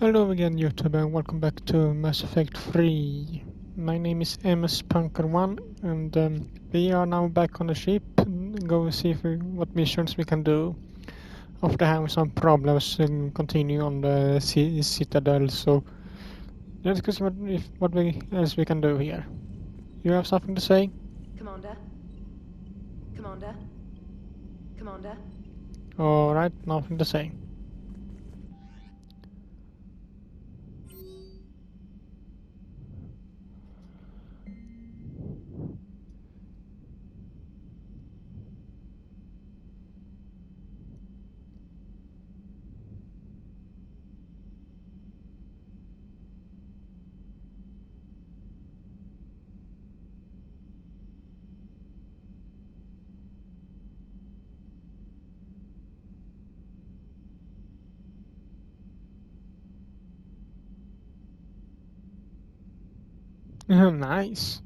Hello again YouTube and welcome back to Mass Effect 3. My name is MSPunker1 and we are now back on the ship and go see what missions we can do. After having some problems and continue on the Citadel, so let's go see what else we can do here. You have something to say? Commander? Commander? Commander? Alright, nothing to say. Nice.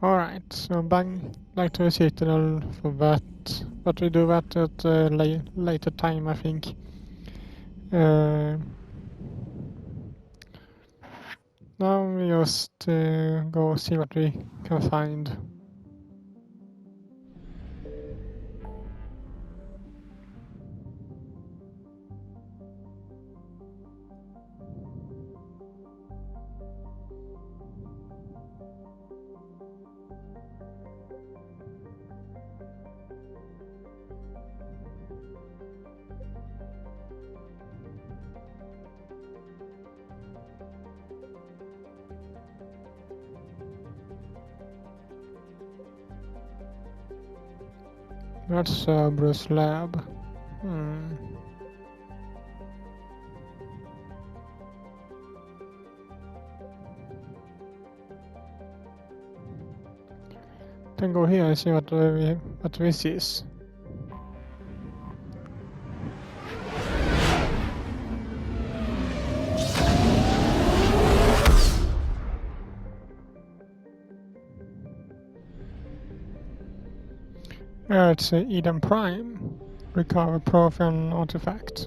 Alright, so back to the Citadel for that, but we do that at a later time, I think. Now we just go see what we can find. That's Bruce lab. Then go here and see what this is. It's Eden Prime. Recover Profion artifact.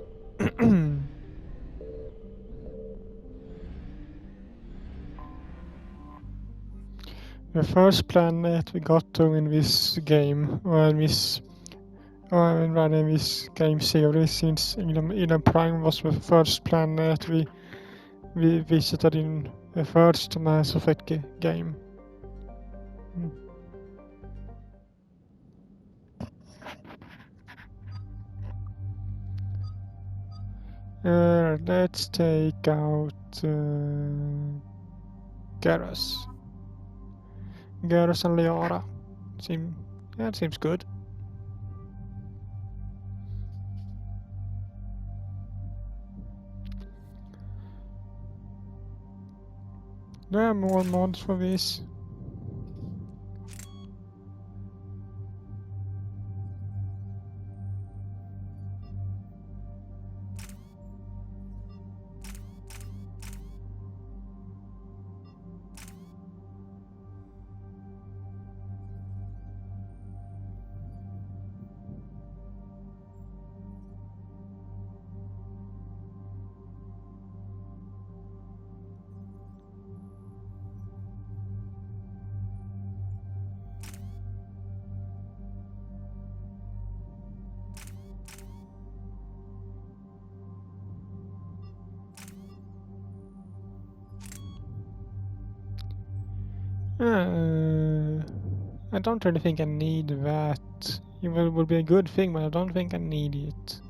The first planet we got to in this game, or in this game series, since Eden Prime was the first planet we visited in the first Mass Effect game. Let's take out Garrus. Garrus and Liara. That seems good. There are more mods for this. I don't really think I need that. It would be a good thing, but I don't think I need it.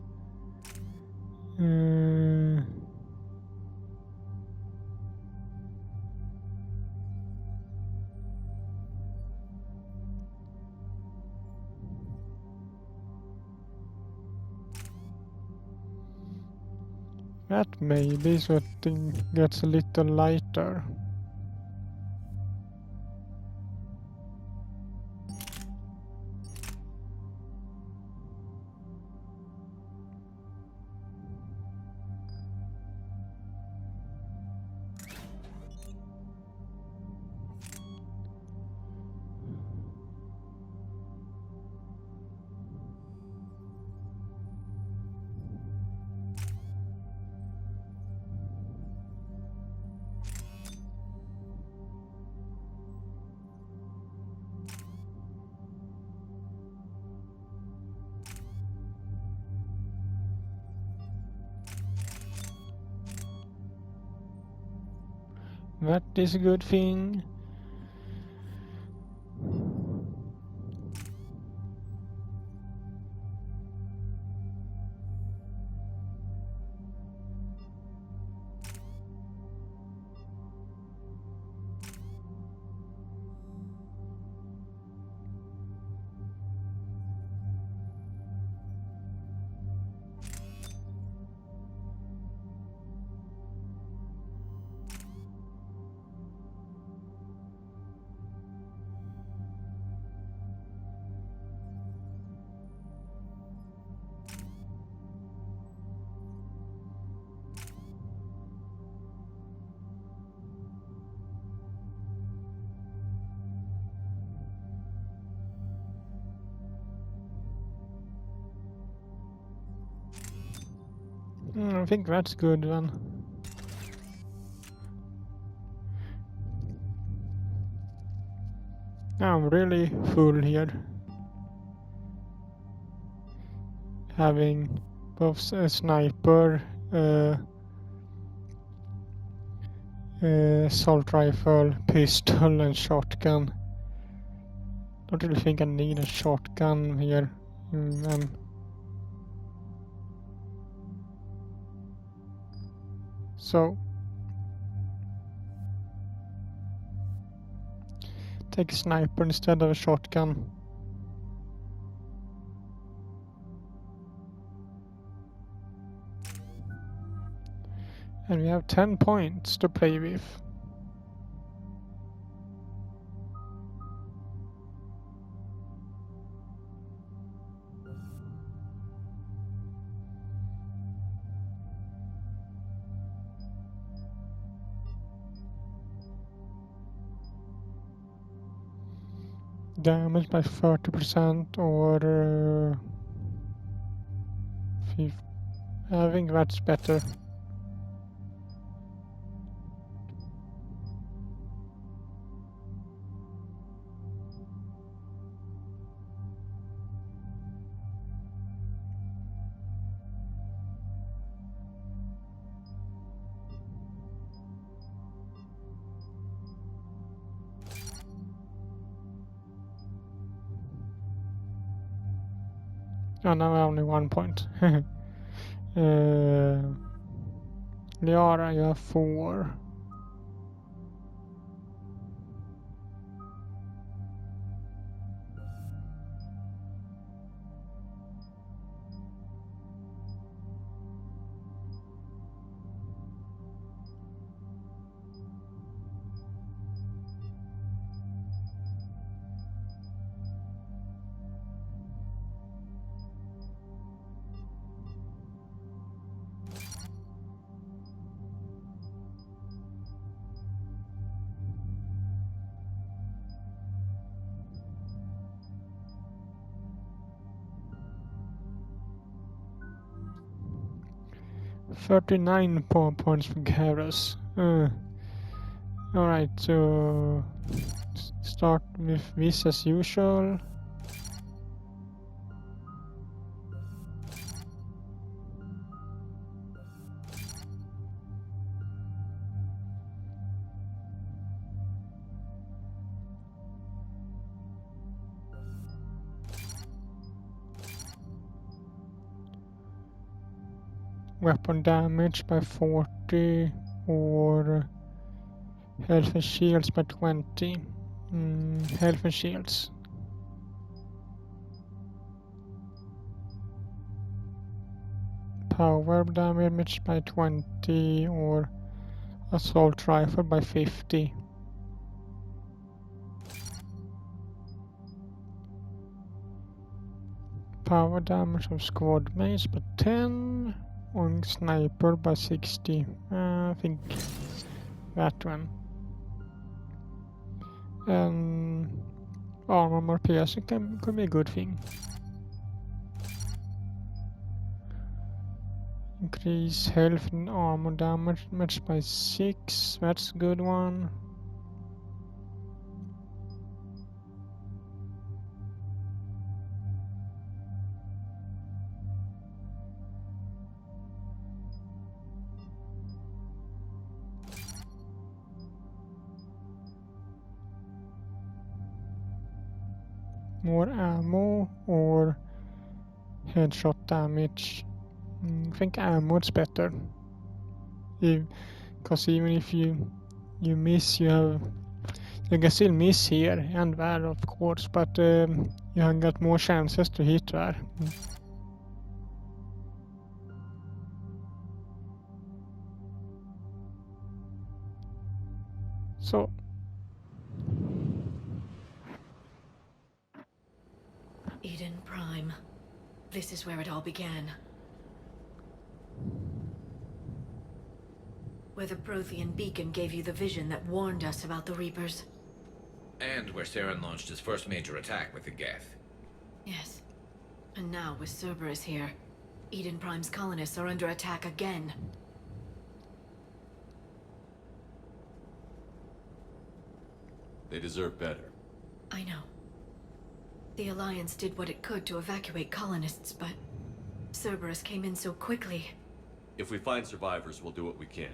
That maybe so thing gets a little lighter. That is a good thing. I think that's good then. Now I'm really full here. Having both a sniper, assault rifle, pistol and shotgun. Don't really think I need a shotgun here. So take a sniper instead of a shotgun. And we have 10 points to play with. Damage by 30% or 50. I think that's better. Oh, now only 1 point. Liara, you have 4. $39 points for Garrus. Alright, so start with this as usual. Weapon damage by 40 or health and shields by 20. Health and shields. Power damage by 20 or assault rifle by 50. Power damage of squad mates by 10 or sniper by 60. I think that one. And armor piercing could be a good thing. Increase health and armor damage by 6. That's a good one. more ammo or headshot damage? I think ammo is better. Because even if you miss, you can still miss here and there, of course, but you have got more chances to hit there. So Eden Prime. This is where it all began. Where the Prothean beacon gave you the vision that warned us about the Reapers. And where Saren launched his first major attack with the Geth. Yes. And now, with Cerberus here, Eden Prime's colonists are under attack again. They deserve better. I know. The Alliance did what it could to evacuate colonists, but Cerberus came in so quickly. If we find survivors, we'll do what we can.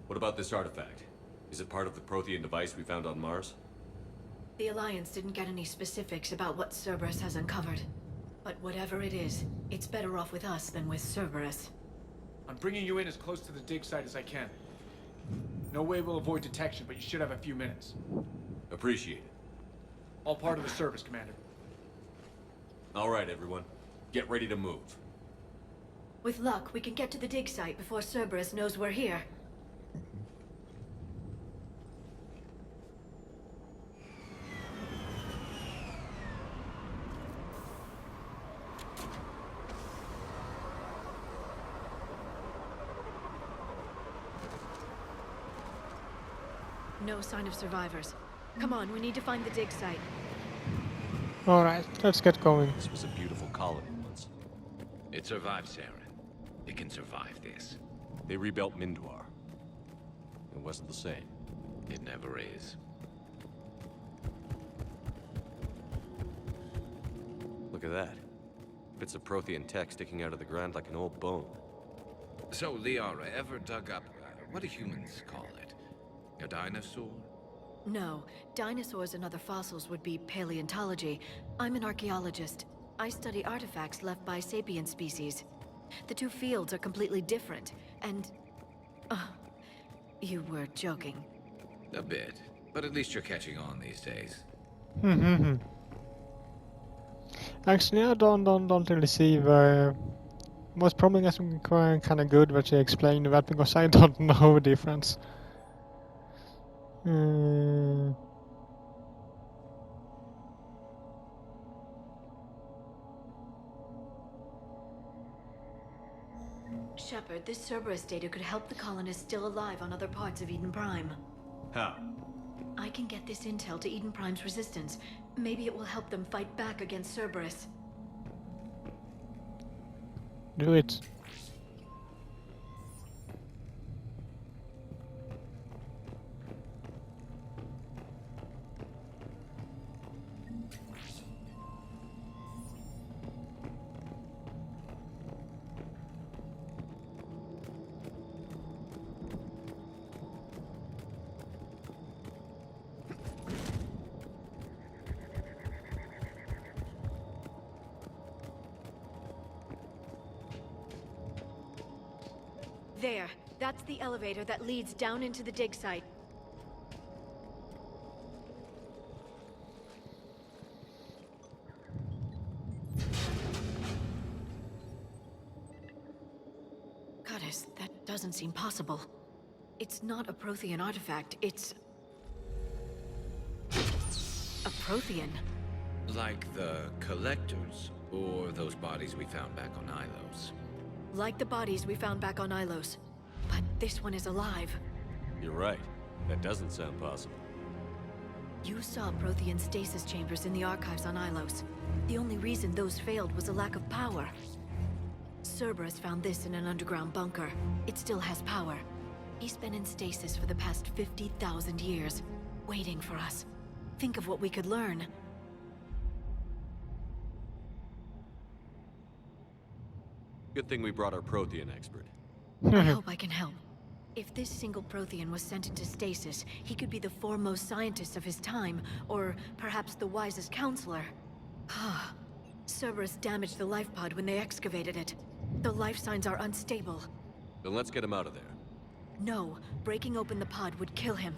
What about this artifact? Is it part of the Prothean device we found on Mars? The Alliance didn't get any specifics about what Cerberus has uncovered. But whatever it is, it's better off with us than with Cerberus. I'm bringing you in as close to the dig site as I can. No way we'll avoid detection, but you should have a few minutes. Appreciate it. All part of the service, Commander. All right, everyone. Get ready to move. With luck, we can get to the dig site before Cerberus knows we're here. No sign of survivors. Come on, we need to find the dig site. alright, let's get going. This was a beautiful colony once. It survived Saren. It can survive this. They rebuilt Mindwar. It wasn't the same. It never is. Look at that. Bits of Prothean tech sticking out of the ground like an old bone. So, Liara ever dug up, what do humans call it? A dinosaur? No, dinosaurs and other fossils would be paleontology. I'm an archaeologist. I study artifacts left by sapient species. The two fields are completely different, and... you were joking. A bit. But at least you're catching on these days. Actually, I don't really see the... was probably kind of good that you explained that, because I don't know the difference. Shepard, this Cerberus data could help the colonists still alive on other parts of Eden Prime. How? I can get this intel to Eden Prime's resistance. Maybe it will help them fight back against Cerberus. Do it. There. That's the elevator that leads down into the dig site. Goddess, that doesn't seem possible. It's not a Prothean artifact, it's... a Prothean. Like the Collectors, or those bodies we found back on Ilos. Like the bodies we found back on Ilos. But this one is alive. You're right. That doesn't sound possible. You saw Prothean stasis chambers in the archives on Ilos. The only reason those failed was a lack of power. Cerberus found this in an underground bunker. It still has power. He's been in stasis for the past 50,000 years, waiting for us. Think of what we could learn. Good thing we brought our Prothean expert. I hope I can help. If this single Prothean was sent into stasis, he could be the foremost scientist of his time, or perhaps the wisest counselor. Cerberus damaged the life pod when they excavated it. The life signs are unstable. Then let's get him out of there. No, breaking open the pod would kill him.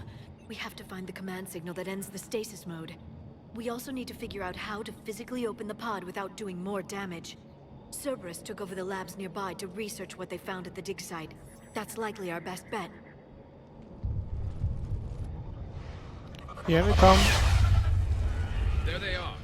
We have to find the command signal that ends the stasis mode. We also need to figure out how to physically open the pod without doing more damage. Cerberus took over the labs nearby to research what they found at the dig site. That's likely our best bet. Here we come. There they are.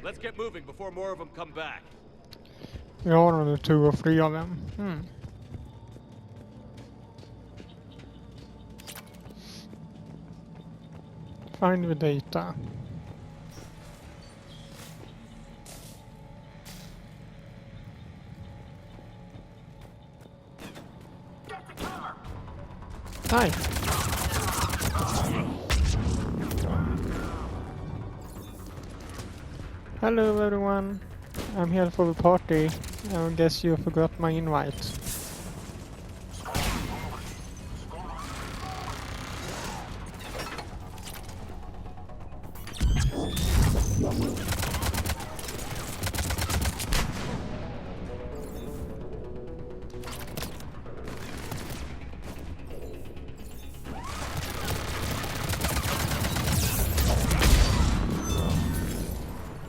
Let's get moving before more of them come back. Vi har under 2 och 3 av dem. Find the data. Hi. Hello everyone, I'm here for the party. I guess you forgot my invite.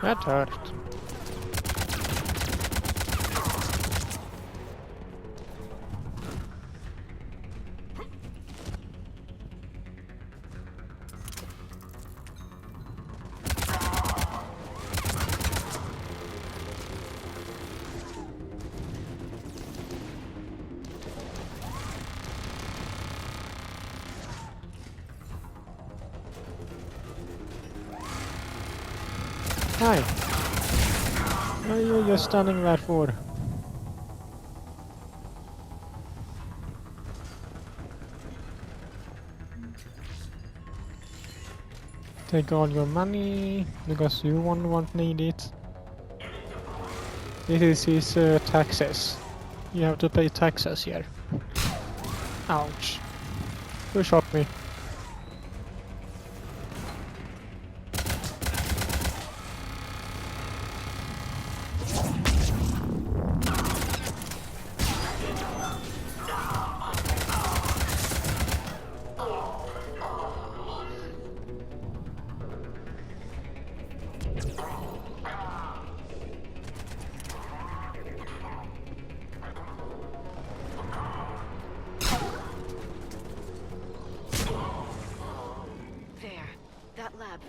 That hurt. Hi. What are you just standing there for? Take all your money, because you won't need it. This is his taxes. You have to pay taxes here. Ouch. Who shot me?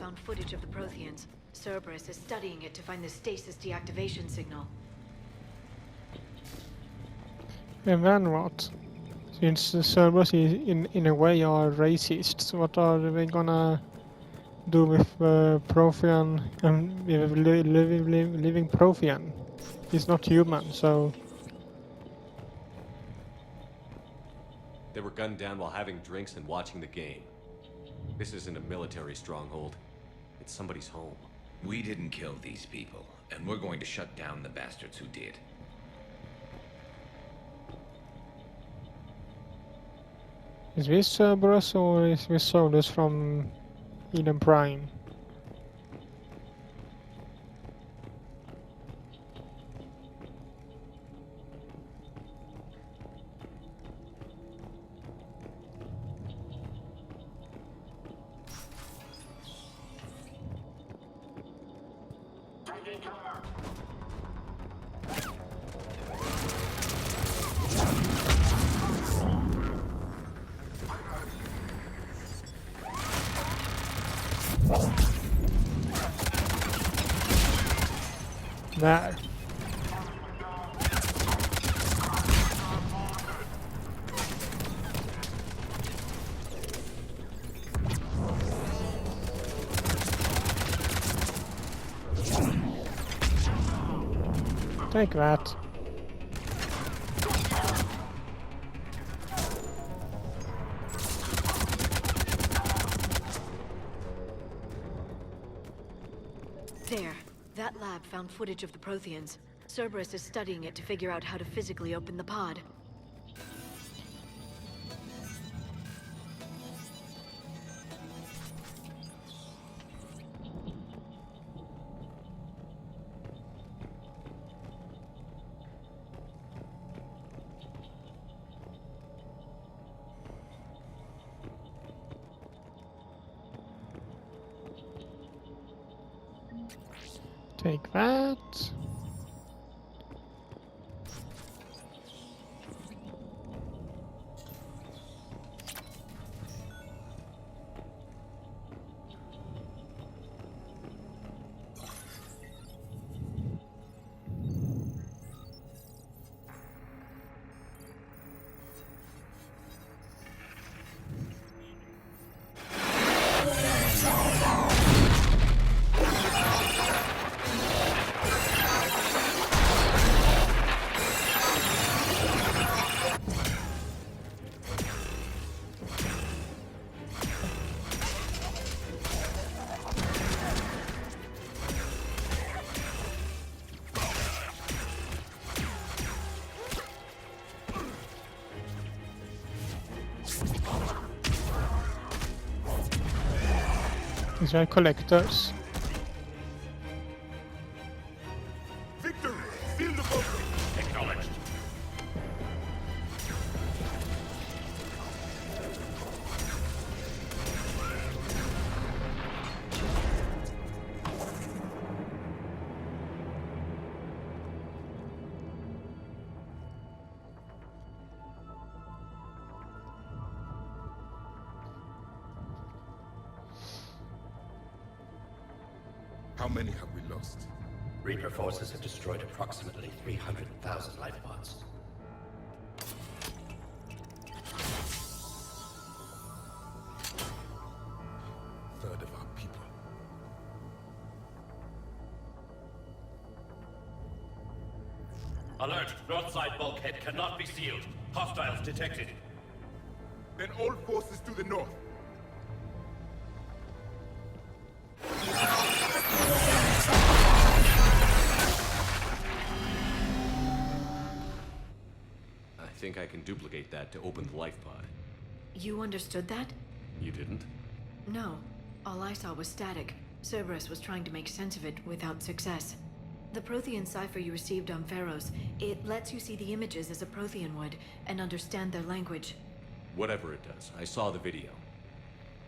Found footage of the Protheans. Cerberus is studying it to find the stasis deactivation signal. And then what? Since the Cerberus is in a way are racists, what are they gonna do with Prothean and living Prothean? He's not human, so... They were gunned down while having drinks and watching the game. This isn't a military stronghold. It's somebody's home. We didn't kill these people, and we're going to shut down the bastards who did. Is this Cerberus or is this soldiers from Eden Prime? There. Take that. There. That lab found footage of the Protheans. Cerberus is studying it to figure out how to physically open the pod. Take that. These are collectors. Victory! Seal the bunker! Acknowledged. How many have we lost? Reaper forces have destroyed approximately 300,000 life pods. Third of our people. Alert! North side bulkhead cannot be sealed. Hostiles detected. Then all forces to the north. I think I can duplicate that to open the life pod. You understood that? You didn't? No. All I saw was static. Cerberus was trying to make sense of it without success. The Prothean cipher you received on Pharaohs, it lets you see the images as a Prothean would, and understand their language. Whatever it does, I saw the video.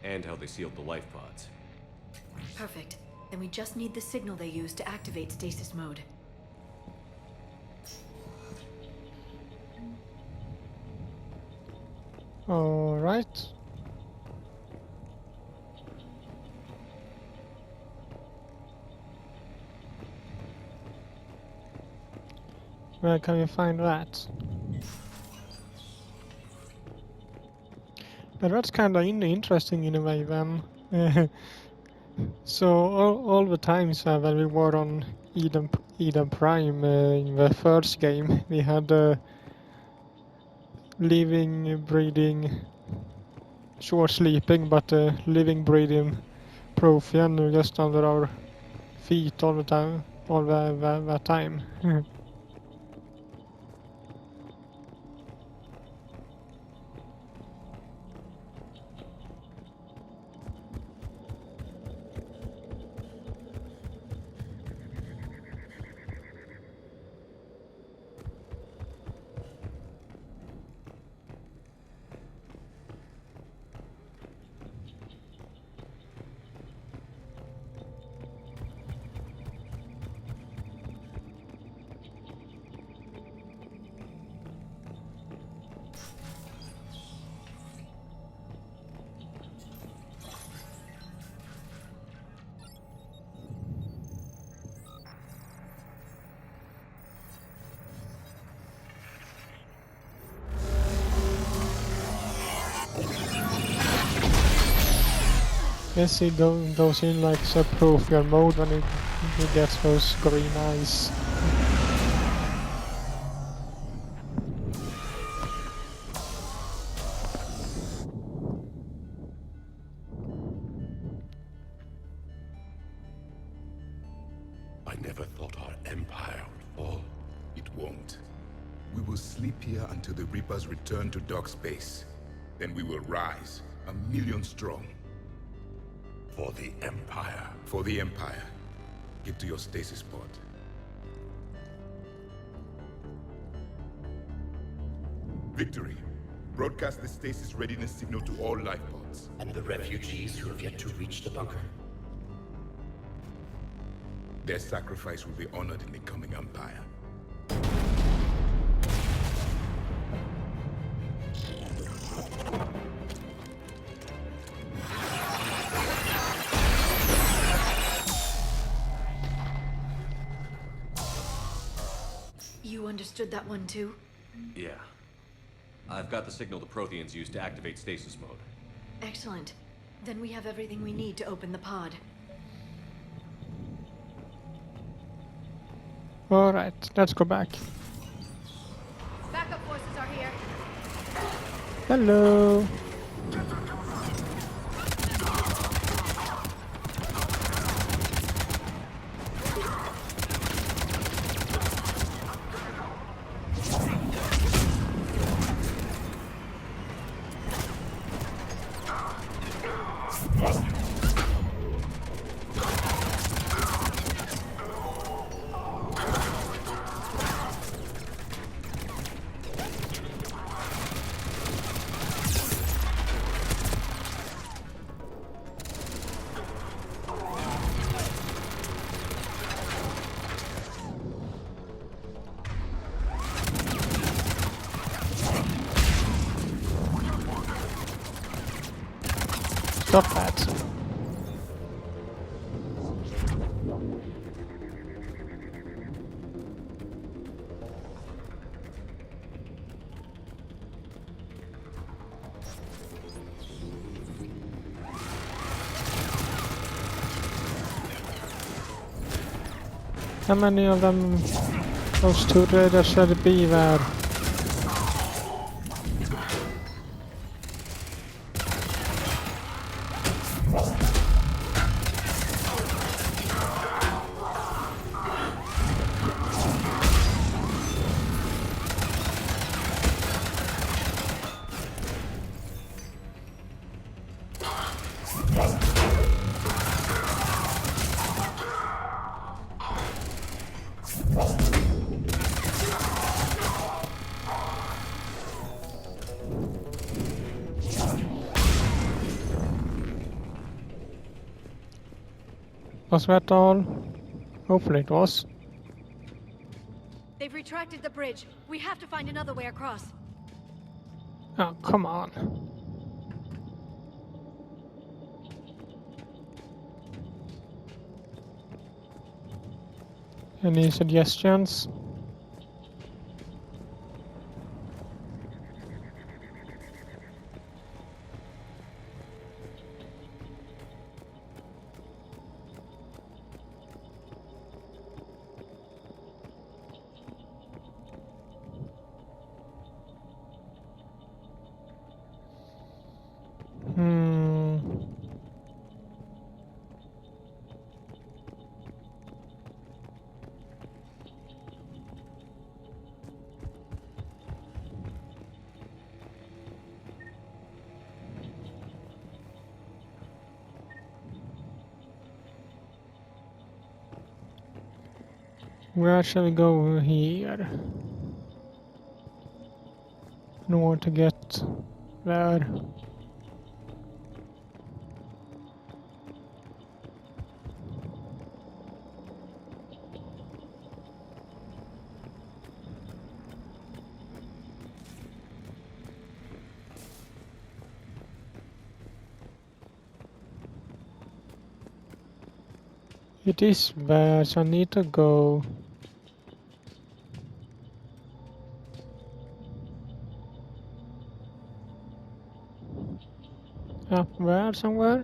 And how they sealed the life pods. Perfect. Then we just need the signal they use to activate stasis mode. All right. Where can we find that? But that's kind of interesting in a way then. So all the times when we were on Eden Prime in the first game, we had living, breathing, short sleeping, but living, breathing Prothean just under our feet all the time, all the time. Yes, he goes in like subproof mode when he gets those green eyes. I never thought our empire would fall. It won't. We will sleep here until the Reapers return to dark space. Then we will rise, 1,000,000 strong. For the Empire. For the Empire. Get to your stasis pod. Victory. Broadcast the stasis readiness signal to all life pods. And the refugees who have yet to reach the bunker. Their sacrifice will be honored in the coming Empire. You understood that one too? Yeah. I've got the signal the Protheans used to activate stasis mode. Excellent. Then we have everything we need to open the pod. Alright, let's go back. Backup forces are here. Hello. Stop that. How many of them, those two there should be there? Was that all? Hopefully it was. They've retracted the bridge. We have to find another way across. Oh, come on. Any suggestions? Where shall we go here? I don't want to get there. It is bad, so I need to go. Up there somewhere?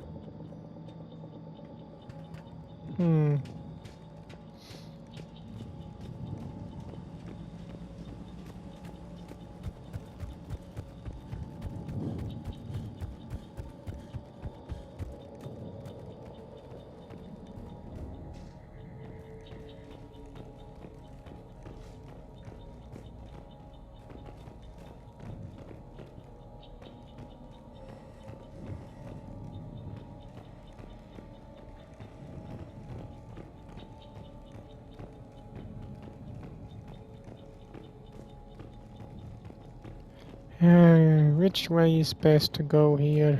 Which way is best to go here?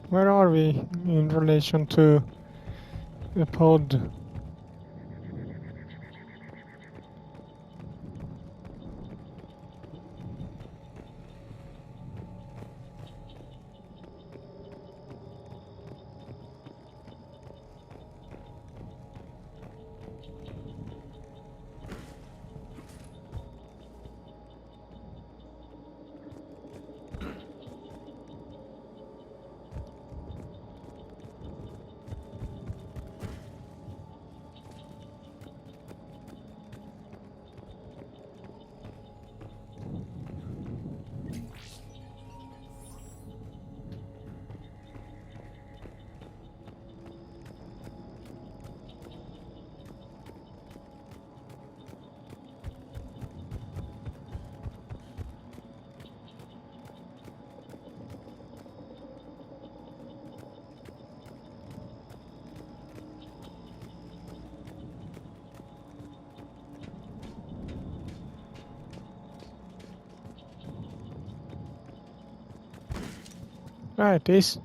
Where are we in relation to the pod? Ah, it is.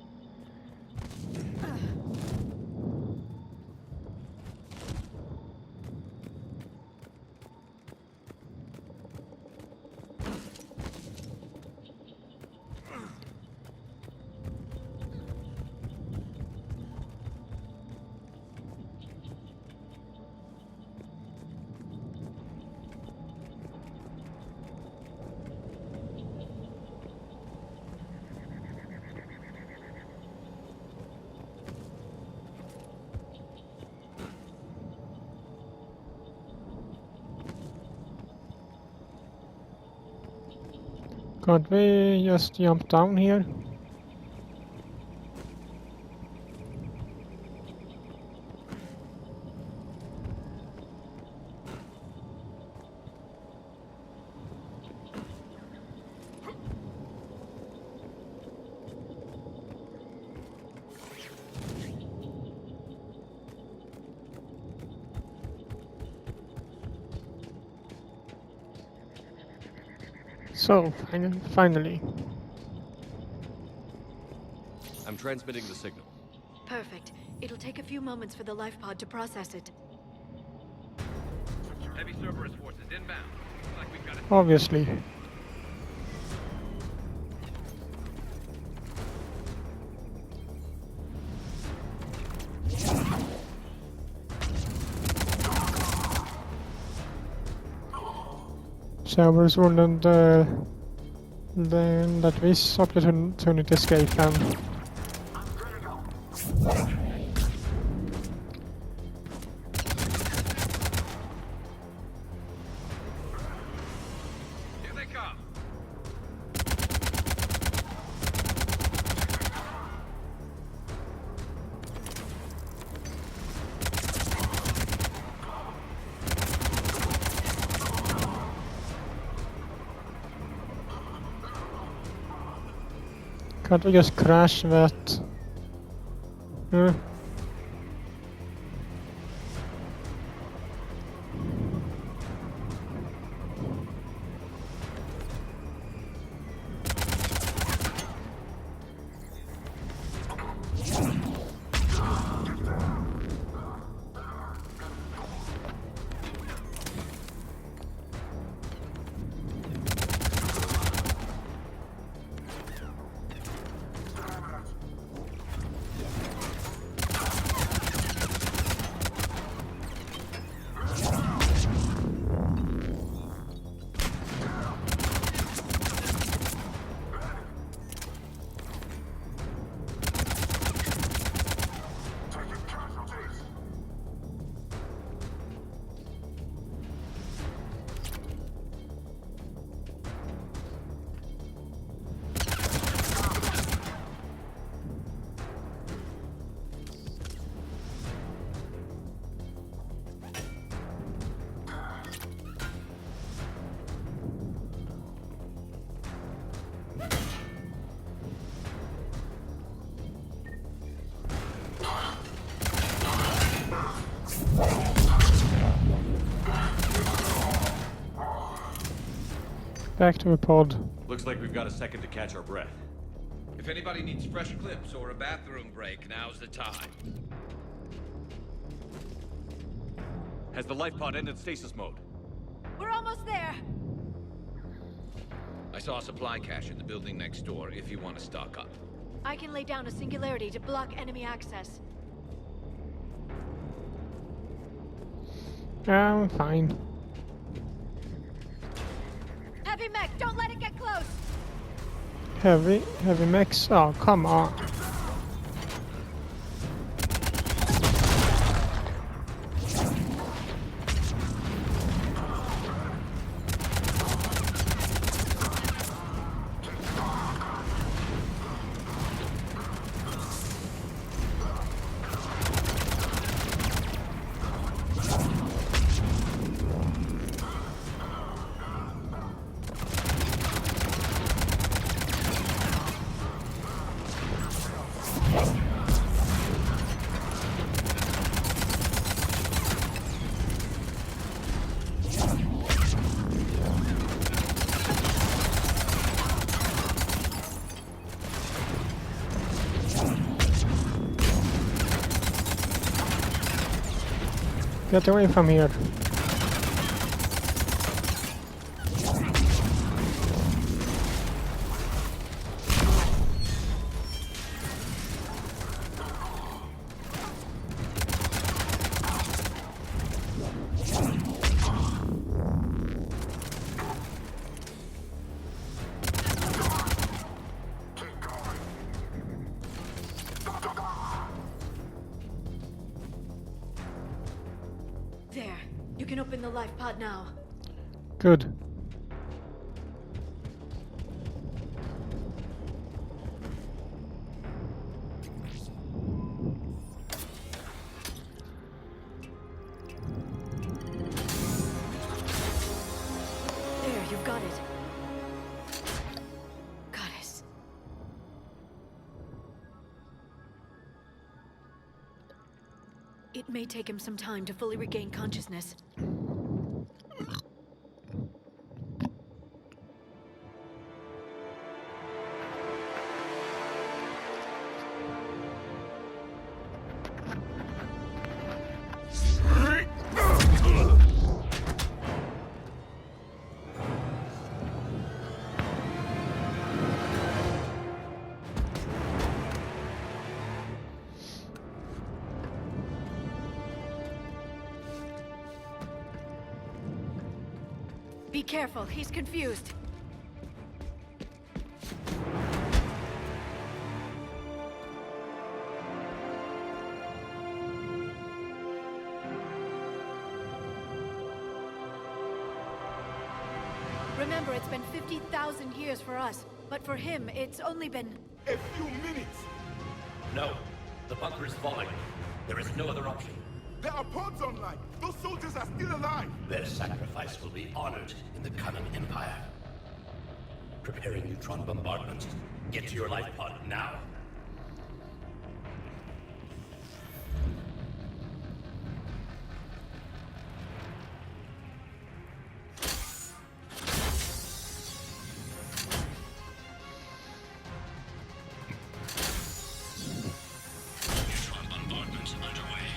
Can't we just jump down here? So, finally. I'm transmitting the signal. Perfect. It'll take a few moments for the life pod to process it. Heavy Cerberus forces inbound. Looks like we've got a... Obviously. Cerberus wouldn't then that viss opportunity escape then. Here they come. Can't we just crash that? Back to the pod. Looks like we've got a second to catch our breath. If anybody needs fresh clips or a bathroom break, now's the time. Has the life pod ended stasis mode? We're almost there. I saw a supply cache in the building next door if you want to stock up. I can lay down a singularity to block enemy access. I'm fine. Heavy mech, don't let it get close! Heavy mechs? Oh, come on. Get away from here. There. You can open the life pod now. Good. There, you've got it. Goddess. It may take him some time to fully regain consciousness. Be careful, he's confused. Remember, it's been 50,000 years for us, but for him, it's only been... A few minutes! No, the bunker is falling. There is no other option. There are pods online! Those soldiers are still alive! Their sacrifice will be honored in the coming Empire. Preparing neutron bombardment. Get to your life pod now. Neutron bombardment underway.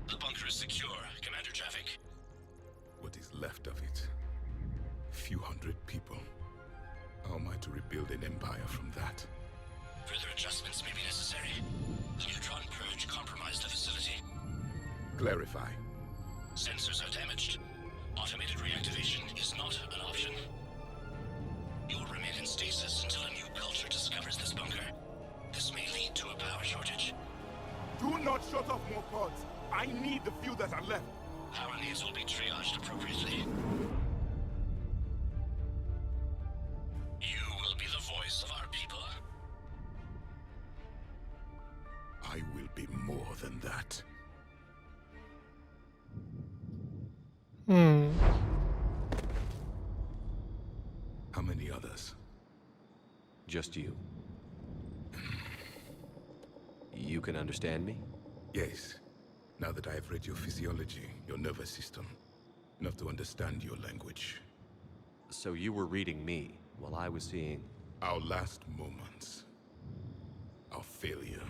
The bunker is secure. Commander traffic. What is left of it? Few hundred people. How am I to rebuild an empire from that? Further adjustments may be necessary. The neutron purge compromised the facility. Clarify. Sensors are damaged. Automated reactivation is not an option. You will remain in stasis until a new culture discovers this bunker. This may lead to a power shortage. Do not shut off more pods! I need the few that are left! Power needs will be triaged appropriately. You will be the voice of our people. I will be more than that. How many others? Just you. you can understand me? Yes. Now that I have read your physiology, your nervous system, enough to understand your language. So you were reading me, while I was seeing... Our last moments. Our failure.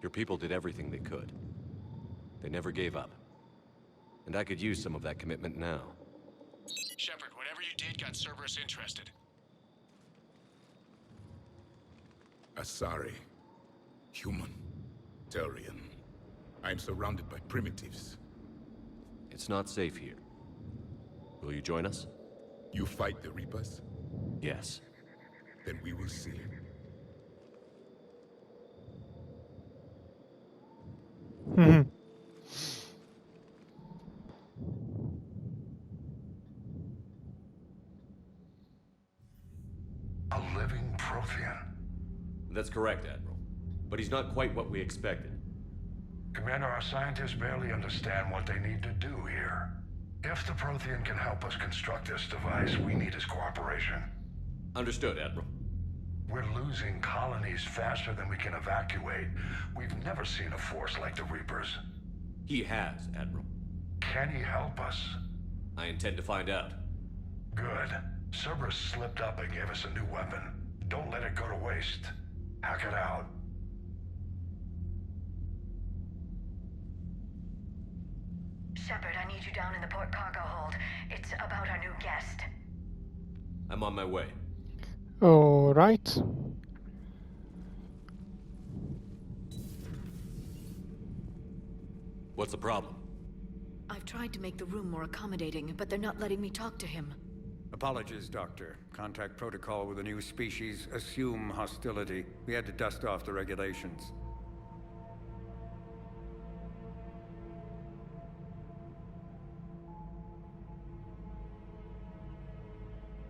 Your people did everything they could. They never gave up. And I could use some of that commitment now. Shepard, whatever you did got Cerberus interested. Asari. Human. Turian. I am surrounded by primitives. It's not safe here. Will you join us? You fight the Reapers? Yes. Then we will see. Mhm. A living Prothean. That's correct, Admiral. But he's not quite what we expected. Commander, our scientists barely understand what they need to do here. If the Prothean can help us construct this device, we need his cooperation. Understood, Admiral. We're losing colonies faster than we can evacuate. We've never seen a force like the Reapers. He has, Admiral. Can he help us? I intend to find out. Good. Cerberus slipped up and gave us a new weapon. Don't let it go to waste. Hack it out. Shepard, I need you down in the port cargo hold. It's about our new guest. I'm on my way. All right. What's the problem? I've tried to make the room more accommodating, but they're not letting me talk to him. Apologies, Doctor. Contact protocol with a new species. Assume hostility. We had to dust off the regulations.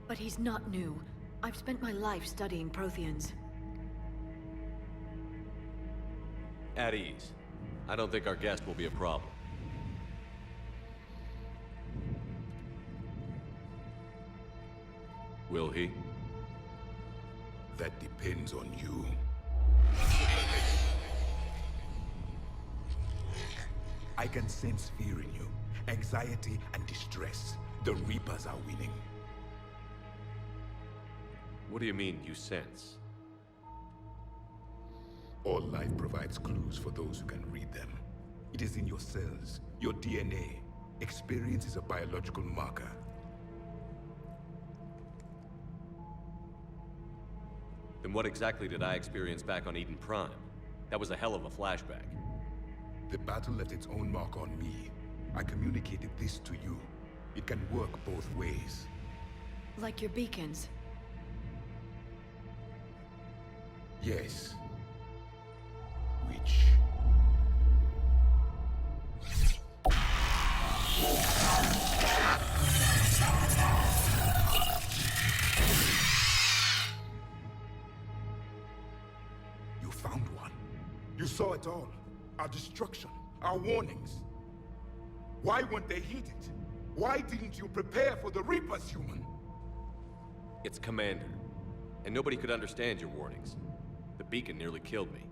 But he's not new. I've spent my life studying Protheans. At ease. I don't think our guest will be a problem. Will he? That depends on you. I can sense fear in you. Anxiety and distress. The Reapers are winning. What do you mean, you sense? All life provides clues for those who can read them. It is in your cells, your DNA. Experience is a biological marker. Then what exactly did I experience back on Eden Prime? That was a hell of a flashback. The battle left its own mark on me. I communicated this to you. It can work both ways. Like your beacons. Yes. Which... You found one. You saw it all. Our destruction, our warnings. Why weren't they heeded? Why didn't you prepare for the Reapers, human? It's Commander. And nobody could understand your warnings. The beacon nearly killed me.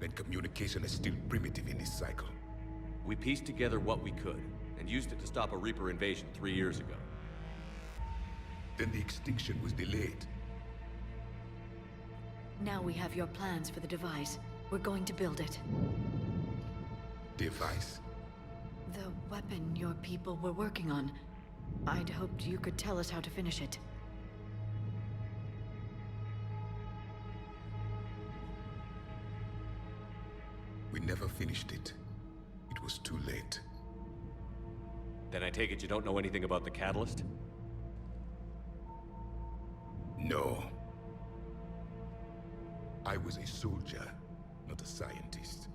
Then communication is still primitive in this cycle. We pieced together what we could, and used it to stop a Reaper invasion 3 years ago. Then the extinction was delayed. Now we have your plans for the device. We're going to build it. Device? The weapon your people were working on. I'd hoped you could tell us how to finish it. We never finished it. It was too late. Then I take it you don't know anything about the catalyst? No. I was a soldier, not a scientist.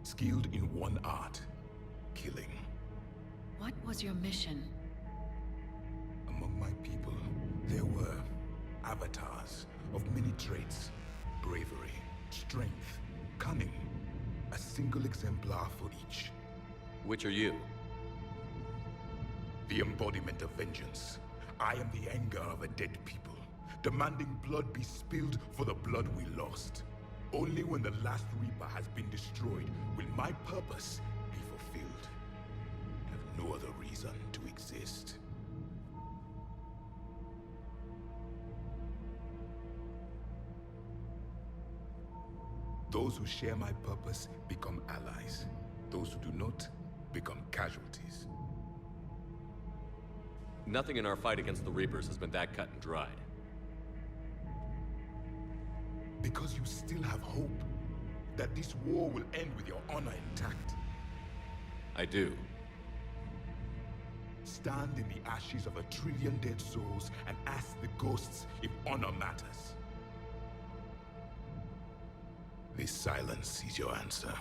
Skilled in one art, killing. What was your mission? Among my people, there were avatars of many traits. Bravery, strength, cunning. A single exemplar for each. Which are you? The embodiment of vengeance. I am the anger of a dead people, demanding blood be spilled for the blood we lost. Only when the last Reaper has been destroyed will my purpose be fulfilled. I have no other reason to exist. Those who share my purpose become allies. Those who do not become casualties. Nothing in our fight against the Reapers has been that cut and dried. Because you still have hope that this war will end with your honor intact. I do. Stand in the ashes of 1 trillion dead souls and ask the ghosts if honor matters. This silence is your answer.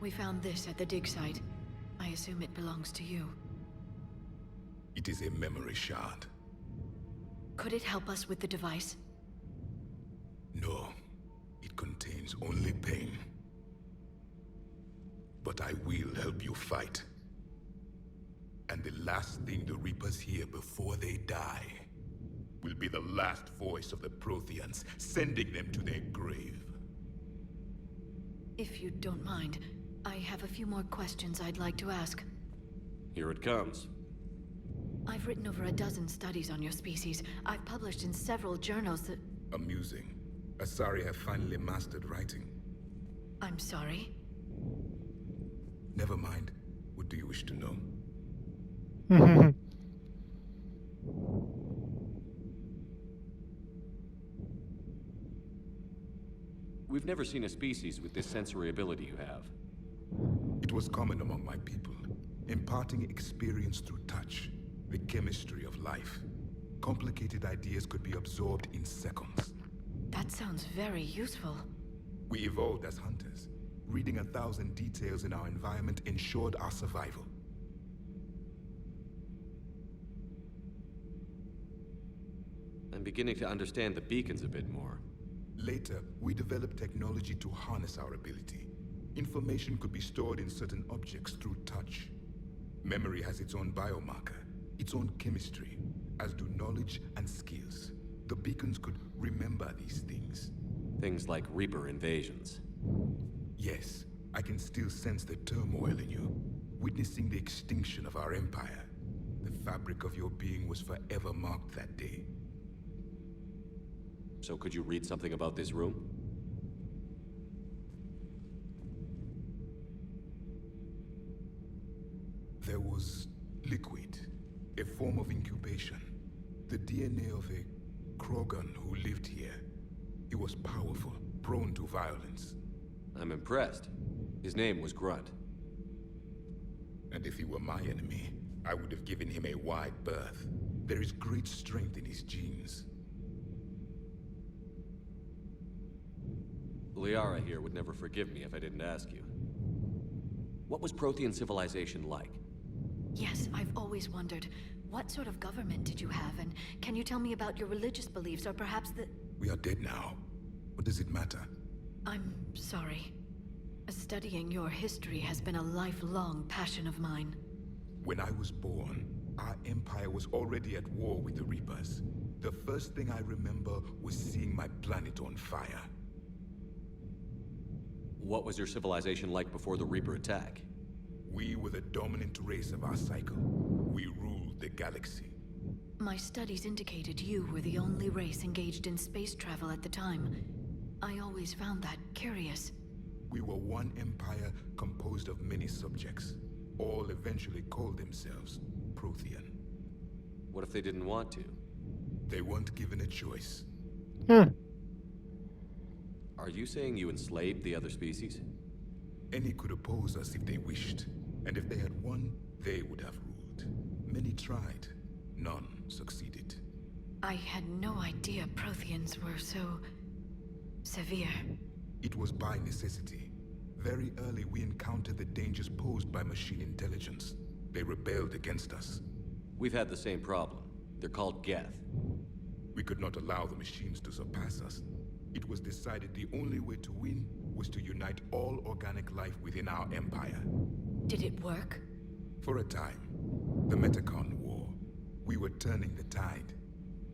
We found this at the dig site. I assume it belongs to you. It is a memory shard. Could it help us with the device? No, it contains only pain. But I will help you fight. And the last thing the Reapers hear before they die will be the last voice of the Protheans, sending them to their grave. If you don't mind, I have a few more questions I'd like to ask. Here it comes. I've written over a dozen studies on your species. I've published in several journals that... Amusing. Asari have finally mastered writing. I'm sorry? Never mind. What do you wish to know? We've never seen a species with this sensory ability you have. It was common among my people, imparting experience through touch, the chemistry of life. Complicated ideas could be absorbed in seconds. That sounds very useful. We evolved as hunters. Reading 1,000 details in our environment ensured our survival. I'm beginning to understand the beacons a bit more. Later, we developed technology to harness our ability. Information could be stored in certain objects through touch. Memory has its own biomarker, its own chemistry, as do knowledge and skills. The beacons could remember these things. Things like Reaper invasions. Yes, I can still sense the turmoil in you, witnessing the extinction of our empire. The fabric of your being was forever marked that day. So could you read something about this room? There was liquid, a form of incubation. The DNA of a Krogan who lived here. He was powerful, prone to violence. I'm impressed. His name was Grunt. And if he were my enemy, I would have given him a wide berth. There is great strength in his genes. Liara here would never forgive me if I didn't ask you. What was Prothean civilization like? Yes, I've always wondered. What sort of government did you have, and can you tell me about your religious beliefs, or perhaps the... We are dead now. What does it matter? I'm sorry. Studying your history has been a lifelong passion of mine. When I was born, our empire was already at war with the Reapers. The first thing I remember was seeing my planet on fire. What was your civilization like before the Reaper attack? We were the dominant race of our cycle. We ruled the galaxy. My studies indicated you were the only race engaged in space travel at the time. I always found that curious. We were one empire composed of many subjects. All eventually called themselves Prothean. What if they didn't want to? They weren't given a choice. Are you saying you enslaved the other species? Any could oppose us if they wished. And if they had won, they would have ruled. Many tried. None succeeded. I had no idea Protheans were so... severe. It was by necessity. Very early we encountered the dangers posed by machine intelligence. They rebelled against us. We've had the same problem. They're called Geth. We could not allow the machines to surpass us. It was decided the only way to win was to unite all organic life within our empire. Did it work? For a time. The Metacon War. We were turning the tide.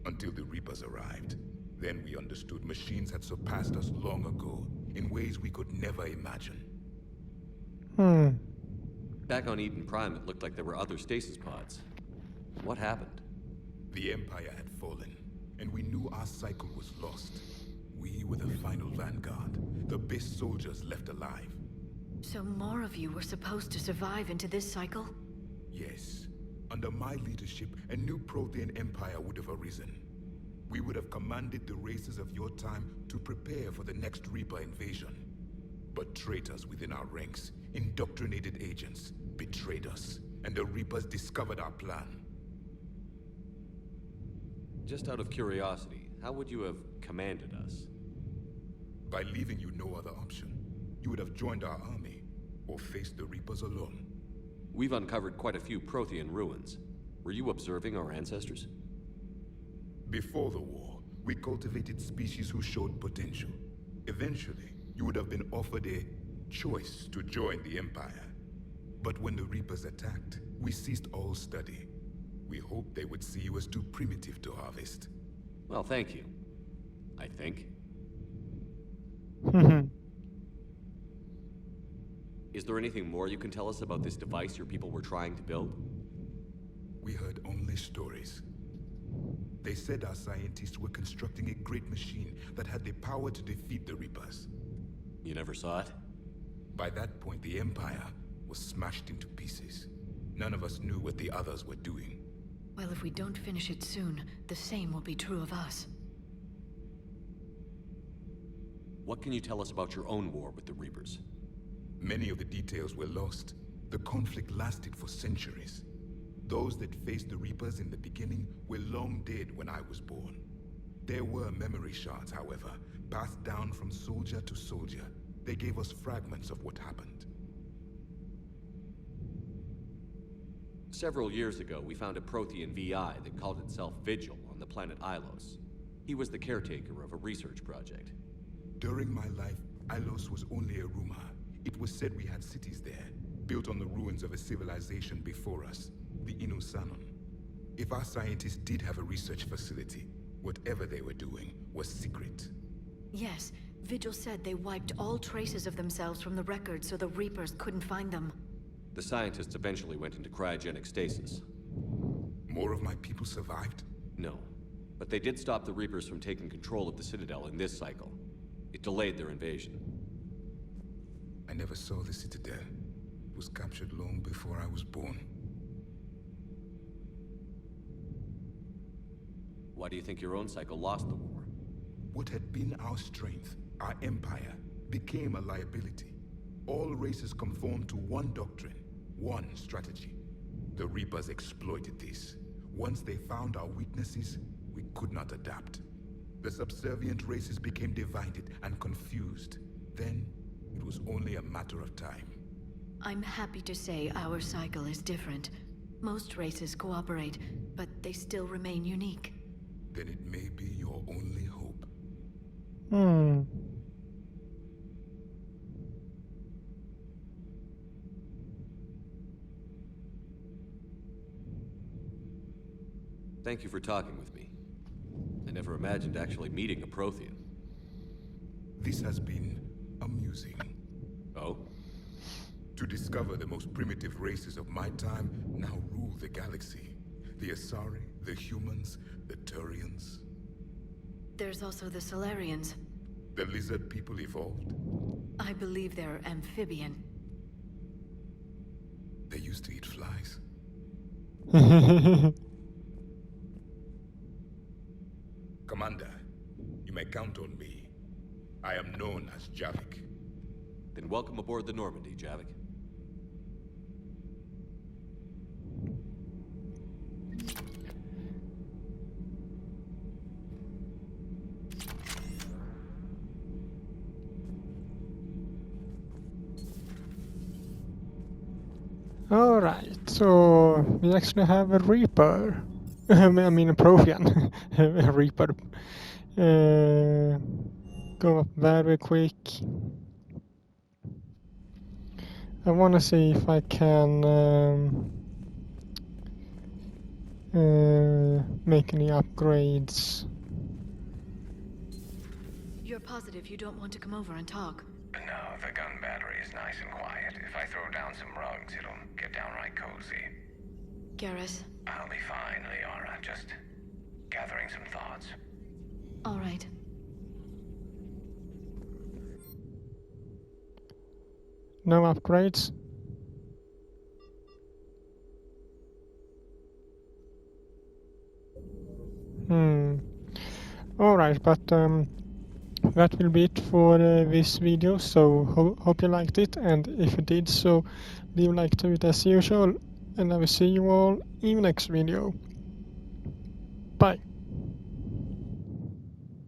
Until the Reapers arrived. Then we understood machines had surpassed us long ago, in ways we could never imagine. Back on Eden Prime, it looked like there were other stasis pods. What happened? The Empire had fallen, and we knew our cycle was lost. We were the final vanguard, the best soldiers left alive. So more of you were supposed to survive into this cycle? Yes. Under my leadership, a new Prothean empire would have arisen. We would have commanded the races of your time to prepare for the next Reaper invasion. But traitors within our ranks, indoctrinated agents, betrayed us, and the Reapers discovered our plan. Just out of curiosity, how would you have commanded us? By leaving you no other option. You would have joined our army, or faced the Reapers alone. We've uncovered quite a few Prothean ruins. Were you observing our ancestors? Before the war, we cultivated species who showed potential. Eventually, you would have been offered a choice to join the Empire. But when the Reapers attacked, we ceased all study. We hoped they would see you as too primitive to harvest. Well, thank you. I think. Is there anything more you can tell us about this device your people were trying to build? We heard only stories. They said our scientists were constructing a great machine that had the power to defeat the Reapers. You never saw it? By that point, the Empire was smashed into pieces. None of us knew what the others were doing. Well, if we don't finish it soon, the same will be true of us. What can you tell us about your own war with the Reapers? Many of the details were lost. The conflict lasted for centuries. Those that faced the Reapers in the beginning were long dead when I was born. There were memory shards, however, passed down from soldier to soldier. They gave us fragments of what happened. Several years ago, we found a Prothean VI that called itself Vigil on the planet Ilos. He was the caretaker of a research project. During my life, Ilos was only a rumor. It was said we had cities there, built on the ruins of a civilization before us, the Inusanon. If our scientists did have a research facility, whatever they were doing was secret. Yes, Vigil said they wiped all traces of themselves from the records so the Reapers couldn't find them. The scientists eventually went into cryogenic stasis. More of my people survived? No, but they did stop the Reapers from taking control of the Citadel in this cycle. It delayed their invasion. I never saw the Citadel. It was captured long before I was born. Why do you think your own cycle lost the war? What had been our strength, our empire, became a liability. All races conformed to one doctrine, one strategy. The Reapers exploited this. Once they found our weaknesses, we could not adapt. The subservient races became divided and confused. Then, it was only a matter of time. I'm happy to say our cycle is different. Most races cooperate, but they still remain unique. Then it may be your only hope. Thank you for talking with me. I never imagined actually meeting a Prothean. This has been amusing. Oh? To discover the most primitive races of my time now rule the galaxy. The Asari, the humans, the Turians. There's also the Solarians. The lizard people evolved. I believe they're amphibian. They used to eat flies. Commander, you may count on me. I am known as Javik. Then welcome aboard the Normandy, Javik. Alright, so we actually have a Reaper. I mean a Prothean. A Reaper. Go up very quick. I want to see if I can make any upgrades. You're positive you don't want to come over and talk? No, the gun battery is nice and quiet. If I throw down some rugs, it'll get downright cozy. Garrus? I'll be fine, Liara. Just gathering some thoughts. All right. No upgrades? Alright, but that will be it for this video, so hope you liked it, and if you did so, leave a like to it as usual, and I will see you all in the next video. Bye!